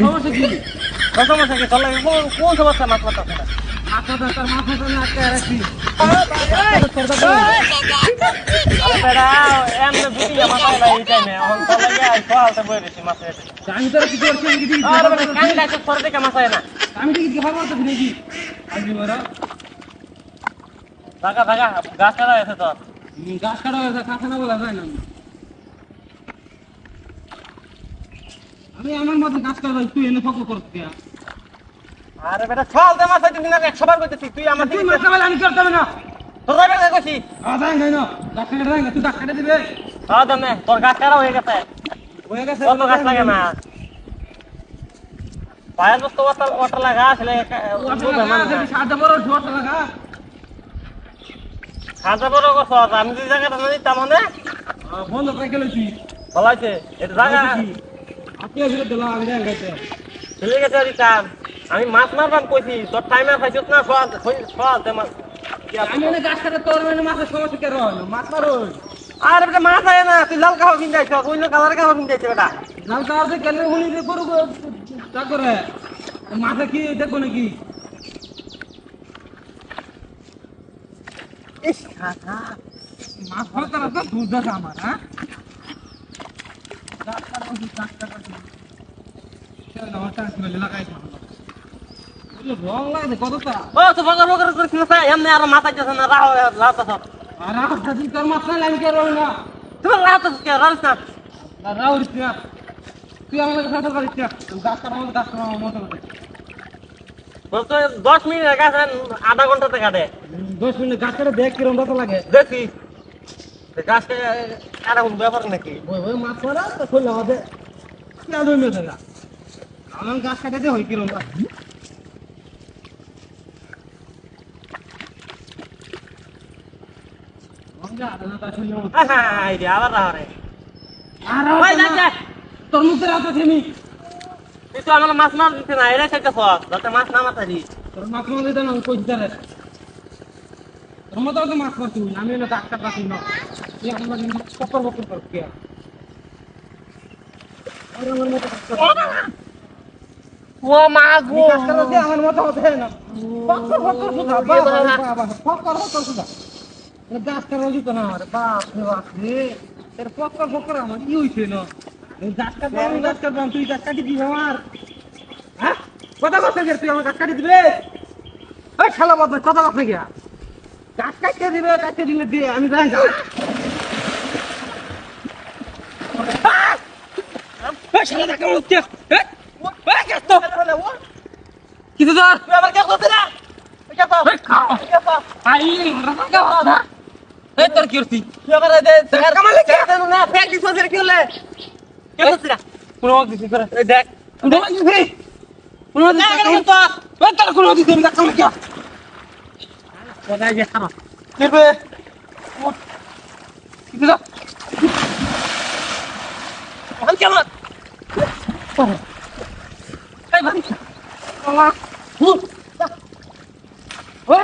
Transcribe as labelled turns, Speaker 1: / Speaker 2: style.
Speaker 1: সমস্যা কি?
Speaker 2: সমস্যা কি চলে কোন সমস্যা মাছ মারতে
Speaker 1: মাথা ধর মাথা না আটকে রাখছি।
Speaker 2: বেড়া এমনি দুটি মাথায় লাই এই টাইমে এখন চলে গিয়ে সহালতে বই দিছি মাছের
Speaker 1: আমি তোর কি করছি আমি কি
Speaker 2: আর মানে কান গাছে সর দিকে মাথায় না
Speaker 1: আমি কি ভালো মতো নাকি আমি বড়
Speaker 2: থাকা থাকা গাছ কাটা আছে তো
Speaker 1: গাছ কাটা হয়েছে কাঁচা না বলা যায় না আমি আমার মতো গাছ কাটা তুই এনে ফকর করতে
Speaker 2: আরে বেটা সহালতে মাছ দিন না 100 বার কইতেছি তুই আমার
Speaker 1: তুই মাথা বেলা আমি করতে হবে না
Speaker 2: তোর যাবে কইছি
Speaker 1: আদাই নাই না গাছ কাটা দেয় না তুই গাছ কাটা দিবে
Speaker 2: হ্যাঁ দমনে তোর গাছ কাটা হয়ে গেছে
Speaker 1: হয়ে গেছে
Speaker 2: কত গাছ লাগে না পায়ের বস্তু ওটা লাগা আসলে
Speaker 1: সাদা বড় ঝড় লাগা
Speaker 2: খাজা বড় কথা আমি যে জায়গাটা না দিতাম মানে
Speaker 1: বন্ধ করে গেল তুই
Speaker 2: ভালো আছে এটা জায়গা
Speaker 1: আপনি আসলে দিলাম আমি দেখাইতে
Speaker 2: চলে গেছে দিতাম আমি মাছ মারবাম কইছি তোর টাইমে খাইছিস না সহালতে মাছ
Speaker 1: আমি এনে গাছ কাটা তোর মানে মাছের সমস্যা কে রয় মাছ মারো
Speaker 2: আর বেটা মাছ আয় না তুই লাল কাপড় কিনতে আইছ অন্য কালার কাপড় কিনতে আইছ বেটা
Speaker 1: লাল কাছে কেন উনি যে গরু তা করে মাথা কি দেখবো নাকি
Speaker 2: ইস খাতা
Speaker 1: মাছ ফাঁকা তো বুঝতে আমার হ্যাঁ রং লাগে কতটা
Speaker 2: ও তো বগর বগর করিস না এমনি আর মাথা যাচ্ছে না রাও লাতা সব
Speaker 1: আর রাস্তা তোর মাথা লাইন কে রই না
Speaker 2: তুমি লাতা কে রাইস না
Speaker 1: রাও রিয়া তুই আমার সাথে করিস না গাছ কাটা মতো
Speaker 2: বলতো 10 মিনিট গাছ আধা ঘন্টাতে কাটে
Speaker 1: 10 মিনিট গাছ কাটা দেখ কিরম দাঁত লাগে
Speaker 2: দেখি গাছকে কাটা কোন ব্যাপার নাকি
Speaker 1: ওই মাছ মারা তো খুললে হবে না দুই মিনিট না আমার গাছ কাটাতে হয় কিরম
Speaker 2: আই রে আবার রাও রে
Speaker 1: ওই যা তোর মুখে রাত থেমি
Speaker 2: তুই তো আমার মাছ মার দিতে না এরা সেটা সব যাতে মাছ না মাতারি
Speaker 1: তোর মাছ মাছ দিতে না কই দিতে রে তোর মতো তো মাছ মারছি আমি না ডাক্তার রাখি না তুই আমার কপর বকর কর কি আর আমার মতো
Speaker 2: ও মা গো
Speaker 1: ডাক্তার আছে আমার মতো হতে না বকর বকর সুদা বাবা বকর বকর সুদা ডাক্তার হইতো তো না আরে বাপ রে বাপ রে এর বকর বকর আমার ই হইছে না ডাক্তার তুই ডাক্তার দিবি আমার হ্যাঁ কথা কথা তুই আমার গাছ কাটি দিবে ওই শালা বদমাশ কথা কথা গিয়া গাছ কাটতে দিবে কাটতে দিলে দিয়ে আমি যাই যা এই শালা দেখা উঠতে এই গাছ তো কিছু ধর
Speaker 2: তুই আবার কে করছিস না কে তো কে তো
Speaker 1: আই রাখা কথা এই তোর কি করছিস
Speaker 2: তুই আবার দে কামালে কে দেন না প্র্যাকটিস হচ্ছে কি হলে কে করছিস না
Speaker 1: কোনো ওয়াক দিছিস করে
Speaker 2: এই দেখ
Speaker 1: কোনো ওয়াক দিছিস কোনো ওয়াক দিছিস
Speaker 2: তো
Speaker 1: ওই তোর কোনো ওয়াক দিছিস আমি দেখা কি
Speaker 2: কোথায় যে খারাপ
Speaker 1: নিবে কিছু ধর
Speaker 2: ওখান কেমন
Speaker 1: এই ভাই আল্লাহ ওই